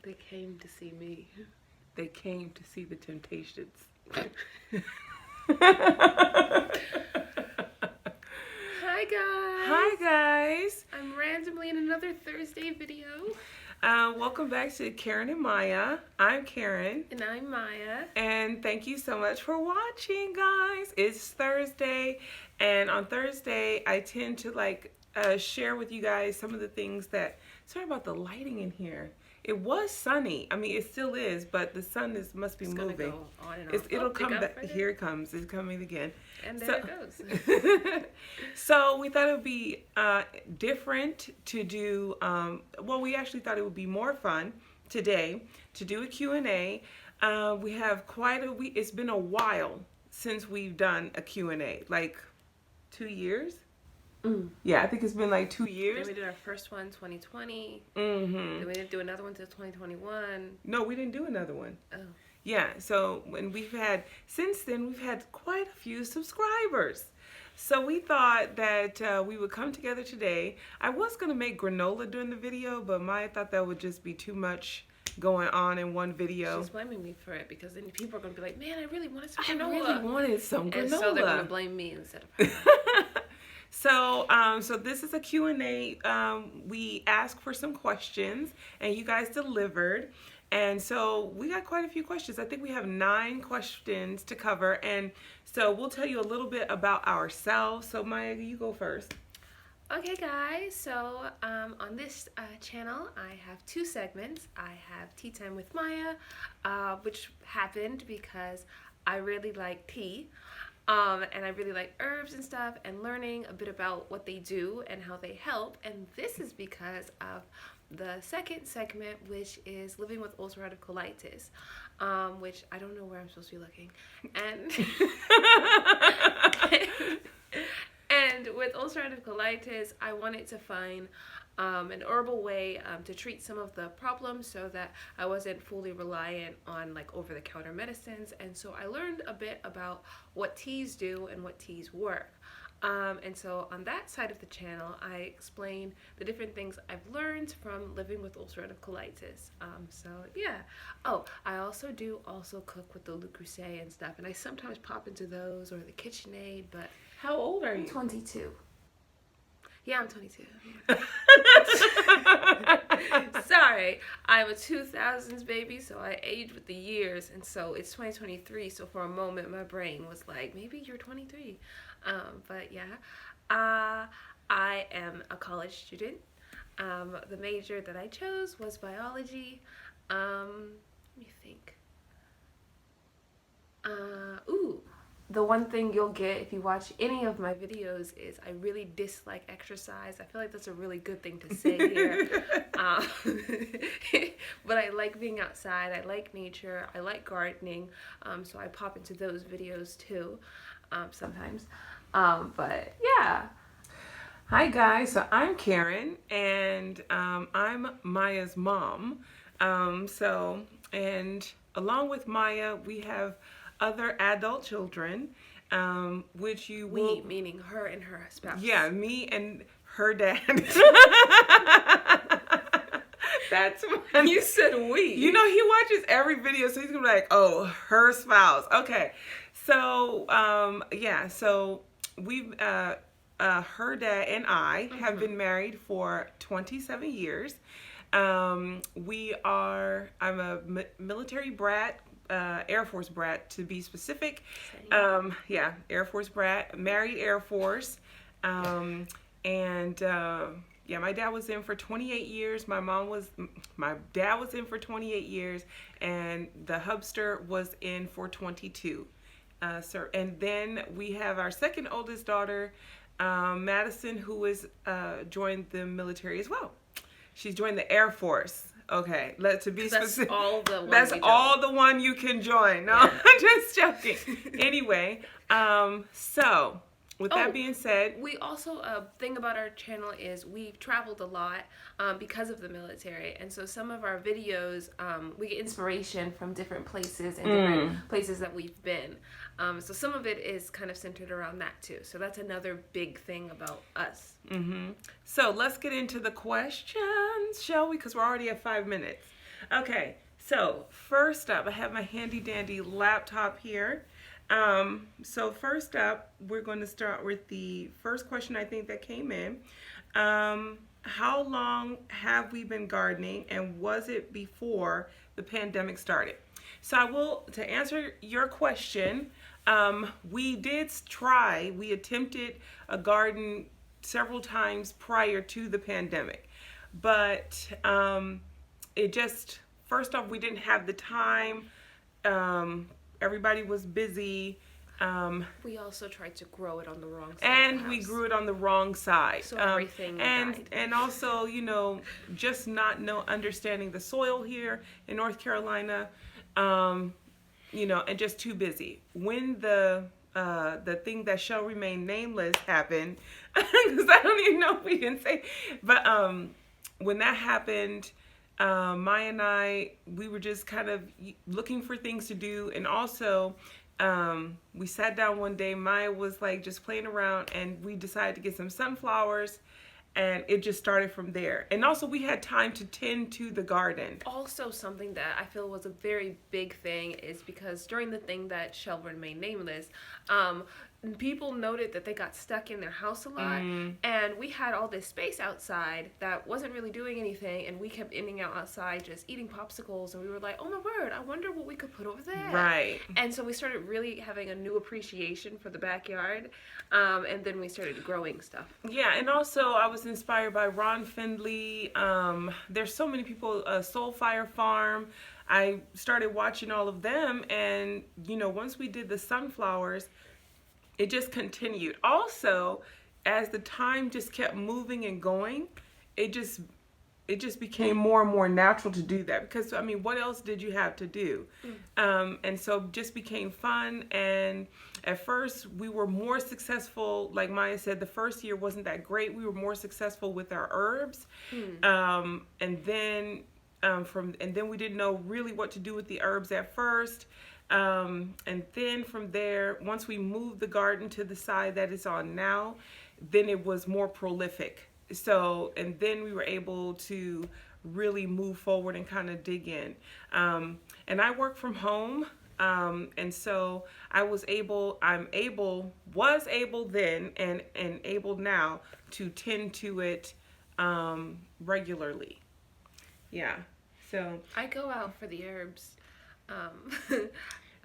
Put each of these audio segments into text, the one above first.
They came to see me. They came to see the Temptations. Hi guys. Hi guys. I'm randomly in another Thursday video. Welcome back to Karen and Maya. I'm Karen. And I'm Maya. And thank you so much for watching, guys. It's Thursday, and on Thursday I tend to share with you guys some of the things that. Sorry about the lighting in here. It was sunny. I mean, it still is, but the sun must be moving. Go on and on. It'll come back. Here it comes. It's coming again. And there it goes. So we thought it would be different to do. We actually thought it would be more fun today to do a Q&A. We have it's been a while since we've done a Q&A, like 2 years. Yeah, I think it's been like 2 years. Then we did our first one 2020. Mm-hmm. Then we didn't do another one until 2021. No, we didn't do another one. Oh. Yeah, so since then we've had quite a few subscribers. So we thought that we would come together today. I was going to make granola during the video, but Maya thought that would just be too much going on in one video. She's blaming me for it because then people are going to be like, man, I really wanted some granola. I really wanted some granola. And so they're going to blame me instead of her. So this is a Q&A. We asked for some questions, and you guys delivered. And so we got quite a few questions. I think we have 9 questions to cover. And so we'll tell you a little bit about ourselves. So Maya, you go first. Okay guys, so on this channel I have 2 segments. I have Tea Time with Maya, which happened because I really like tea. And I really like herbs and stuff, and learning a bit about what they do and how they help. And this is because of the second segment, which is living with ulcerative colitis, which I don't know where I'm supposed to be looking. And with ulcerative colitis, I wanted to find an herbal way to treat some of the problems so that I wasn't fully reliant on over-the-counter medicines. And so I learned a bit about what teas do and what teas work. And so on that side of the channel, I explain the different things I've learned from living with ulcerative colitis. So yeah. Oh, I also cook with the Le Creuset and stuff, and I sometimes pop into those or the KitchenAid. But how old are you? I'm 22. Yeah, I'm 22. Sorry, I'm a 2000s baby, so I age with the years, and so it's 2023. So for a moment, my brain was like, maybe you're 23. But yeah, I am a college student. The major that I chose was biology. Let me think. The one thing you'll get if you watch any of my videos is I really dislike exercise. I feel like that's a really good thing to say here. But I like being outside. I like nature. I like gardening. So I pop into those videos too sometimes. But yeah. Hi guys, so I'm Karen, and I'm Maya's mom. And along with Maya, we have other adult children, which you will... We, meaning her and her spouse. Yeah, me and her dad. That's funny. You said we. You know, he watches every video, so he's gonna be like, oh, her spouse. Okay. So, so we've, her dad and I have been married for 27 years. I'm a military brat. Air Force brat, to be specific. Air Force brat, married Air Force. My dad was in for 28 years. My dad was in for 28 years, and the hubster was in for 22. And then we have our second oldest daughter, Madison, who is joined the military as well. She's joined the Air Force. Okay, to be specific, that's all the one you can join. No, yeah. I'm just joking. Anyway, so with that being said, we also thing about our channel is we've traveled a lot because of the military, and so some of our videos we get inspiration from different places and different places that we've been. So some of it is kind of centered around that too. So that's another big thing about us. So let's get into the questions, shall we? Because we're already at 5 minutes. Okay, so first up, I have my handy dandy laptop here. So first up, we're going to start with the first question I think that came in. How long have we been gardening, and was it before the pandemic started? So to answer your question, we attempted a garden several times prior to the pandemic, but it just, first off, we didn't have the time. Everybody was busy. We also tried to grow it on the wrong side. And of the we house. grew it on the wrong side. So everything died. And also, just not understanding the soil here in North Carolina, and just too busy. When the thing that shall remain nameless happened, because I don't even know if we can say, but when that happened, Maya and we were just kind of looking for things to do. And also, we sat down one day, Maya was like just playing around, and we decided to get some sunflowers, and it just started from there. And also we had time to tend to the garden. Also, something that I feel was a very big thing is because during the thing that shall remain nameless, people noted that they got stuck in their house a lot, and we had all this space outside that wasn't really doing anything, and we kept ending out outside just eating popsicles, and we were like, oh my word, I wonder what we could put over there. Right. And so we started really having a new appreciation for the backyard, and then we started growing stuff. Yeah, and also I was inspired by Ron Findley. There's so many people, Soulfire Farm. I started watching all of them, and once we did the sunflowers, it just continued. Also, as the time just kept moving and going, it just became more and more natural to do that, because what else did you have to do? And so it just became fun. And at first we were more successful. Like Maya said, the first year wasn't that great. We were more successful with our herbs. And then we didn't know really what to do with the herbs at first. And then from there, once we moved the garden to the side that it's on now, then it was more prolific. So, and then we were able to really move forward and kind of dig in. And I work from home. And so was able then and able now to tend to it, regularly. Yeah. So I go out for the herbs.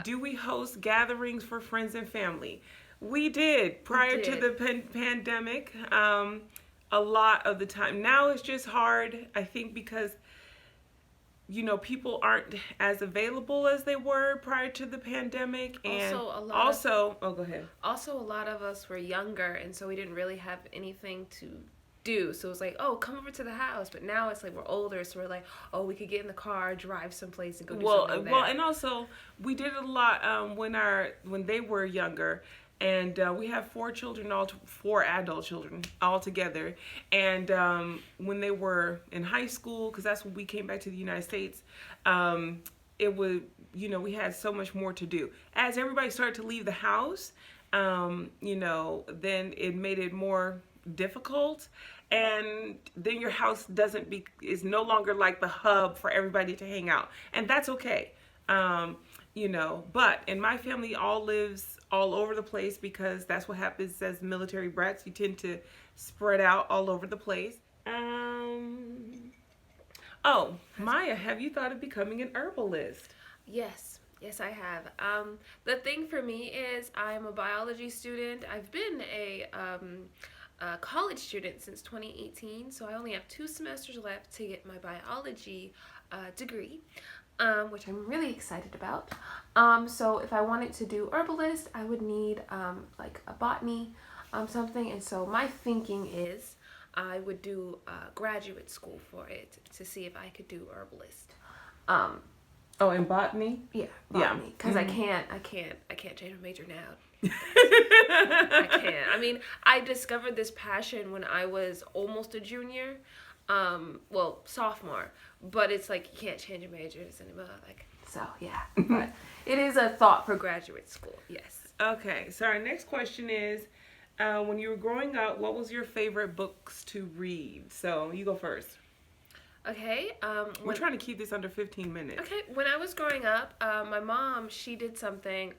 Do we host gatherings for friends and family? We did prior to the pandemic, a lot of the time. Now it's just hard, I think, because people aren't as available as they were prior to the pandemic. And oh, go ahead. Also, a lot of us were younger, and so we didn't really have anything to do. So it was like, oh, come over to the house. But now it's like we're older, so we're like, oh, we could get in the car, drive someplace, and go do something there. Well, and also we did it a lot when they were younger. And we have four adult children all together. And when they were in high school, because that's when we came back to the United States, we had so much more to do. As everybody started to leave the house, then it made it more difficult. And then your house is no longer like the hub for everybody to hang out. And that's okay. But in my family, all lives all over the place, because that's what happens as military brats. You tend to spread out all over the place. Maya, have you thought of becoming an herbalist? Yes, I have. The thing for me is I'm a biology student. I've been a college student since 2018, so I only have 2 semesters left to get my biology degree. Which I'm really excited about. So if I wanted to do herbalist, I would need like a botany, something. And so my thinking is I would do graduate school for it to see if I could do herbalist. In botany? Yeah, botany. Because I can't change my major now. I can't. I discovered this passion when I was almost a junior. Sophomore, but it's like you can't change your majors anymore. But it is a thought for graduate school. Yes. Okay, so our next question is, when you were growing up, what was your favorite books to read? So you go first. Okay. We're trying to keep this under 15 minutes. Okay, when I was growing up, my mom, she did something.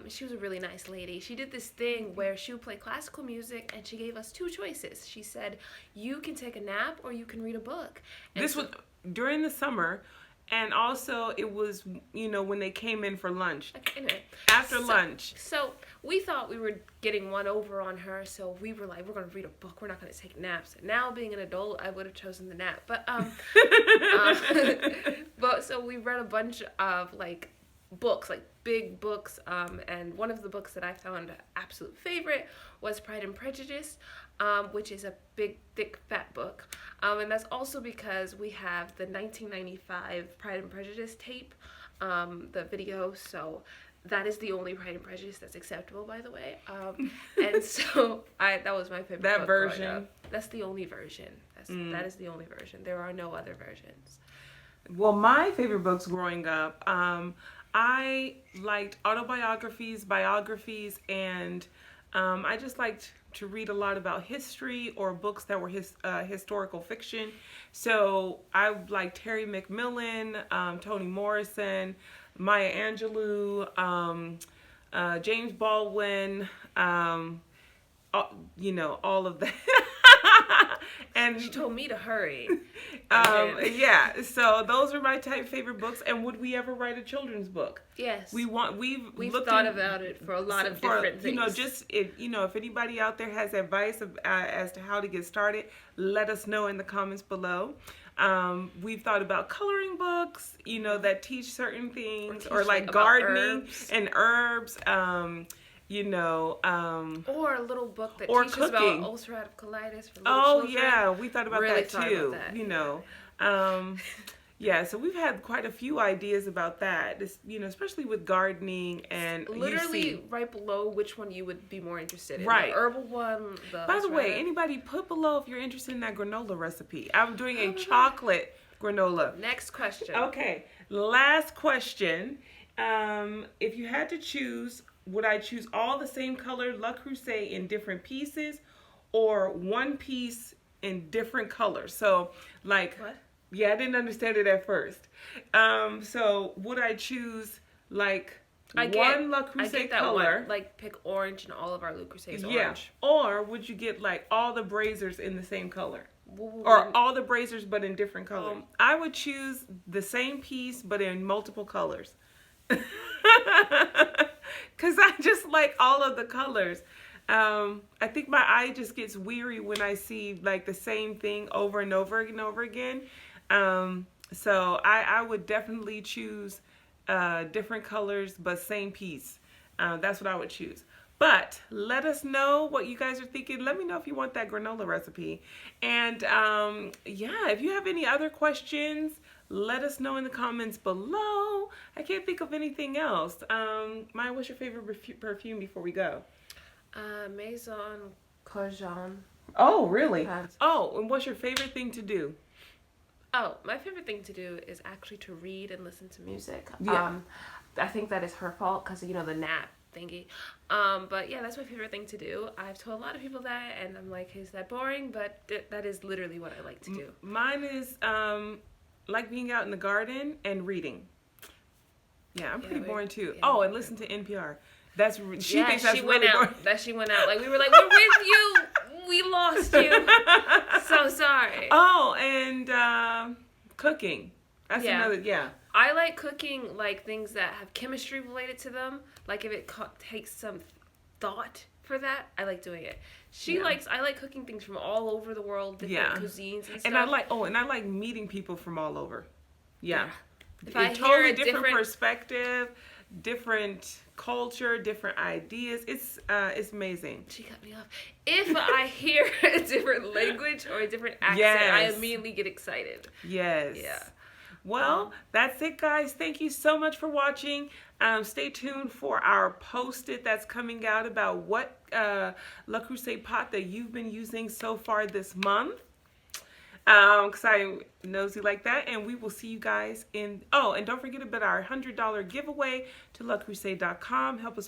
She was a really nice lady. She did this thing where she would play classical music and she gave us two choices. She said, you can take a nap or you can read a book. And This was during the summer, and also it was, when they came in for lunch. Anyway, After lunch. So we thought we were getting one over on her, so we were like, we're going to read a book. We're not going to take naps. Now, being an adult, I would have chosen the nap. But, but so we read a bunch of, like, books, like big books, and one of the books that I found absolute favorite was Pride and Prejudice, which is a big, thick, fat book. And that's also because we have the 1995 Pride and Prejudice tape, the video, so that is the only Pride and Prejudice that's acceptable, by the way. And so that was my favorite That book growing version? up. That's the only version. That is the only version. There are no other versions. Well, my favorite books growing up, I liked autobiographies, biographies, and I just liked to read a lot about history or books that were historical fiction. So I liked Terry McMillan, Toni Morrison, Maya Angelou, James Baldwin, all of that. And She told me to hurry. yeah, so those are my favorite books. And would we ever write a children's book? Yes. We've We've thought about it for a lot of different things. Just if anybody out there has advice as to how to get started, let us know in the comments below. We've thought about coloring books, that teach certain things, or like gardening and herbs. Or a little book that or teaches cooking. about ulcerative colitis for little children. Yeah, we thought about Really that thought too. about that. Yeah, so we've had quite a few ideas about that. This, especially with gardening and Literally right below which one you would be more interested in. Right. The herbal one. By the way, anybody put below if you're interested in that granola recipe. I'm doing a chocolate granola. Next question. Okay, last question. If you had to choose, would I choose all the same color Le Creuset in different pieces, or one piece in different colors? So, like, What? Yeah, I didn't understand it at first. So, would I choose like one Le Creuset color? One. Like pick orange and all of our Le Creuset's Yeah. orange. Or would you get like all the Brazzers in the same color? Or all the Brazzers but in different colors? I would choose the same piece but in multiple colors. Because I just like all of the colors. I think my eye just gets weary when I see like the same thing over and over and over again. So I would definitely choose different colors but same piece. That's what I would choose. But let us know what you guys are thinking. Let me know if you want that granola recipe. And yeah, if you have any other questions, let us know in the comments below. I can't think of anything else. Maya, what's your favorite perfume before we go? Maison Courgeon. Oh, really? Oh, and what's your favorite thing to do? Oh, my favorite thing to do is actually to read and listen to music. Yeah. I think that is her fault because, the nap thingy. But yeah, that's my favorite thing to do. I've told a lot of people that, and I'm like, is that boring? But that is literally what I like to do. Mine is like being out in the garden and reading. Yeah, I'm pretty boring too. Yeah, oh, and listen to NPR. She thinks that's she really went boring. out. That she went out. Like we were like, we're with you. We lost you. So sorry. Oh, and cooking. That's another. Yeah. I like cooking like things that have chemistry related to them. Like if it takes some thought for that, I like doing it. I like cooking things from all over the world, different cuisines and stuff. And I like meeting people from all over. Yeah. If I totally hear a different perspective, different culture, different ideas. It's amazing. She cut me off. If I hear a different language or a different accent, I immediately get excited. Yes. Yeah. Well, that's it, guys. Thank you so much for watching. Stay tuned for our post-it that's coming out about what Le Creuset pot that you've been using so far this month. Because I'm nosy like that. And we will see you guys in... Oh, and don't forget about our $100 giveaway to LeCreuset.com. Help us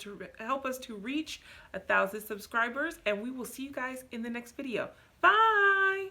to reach 1,000 subscribers. And we will see you guys in the next video. Bye!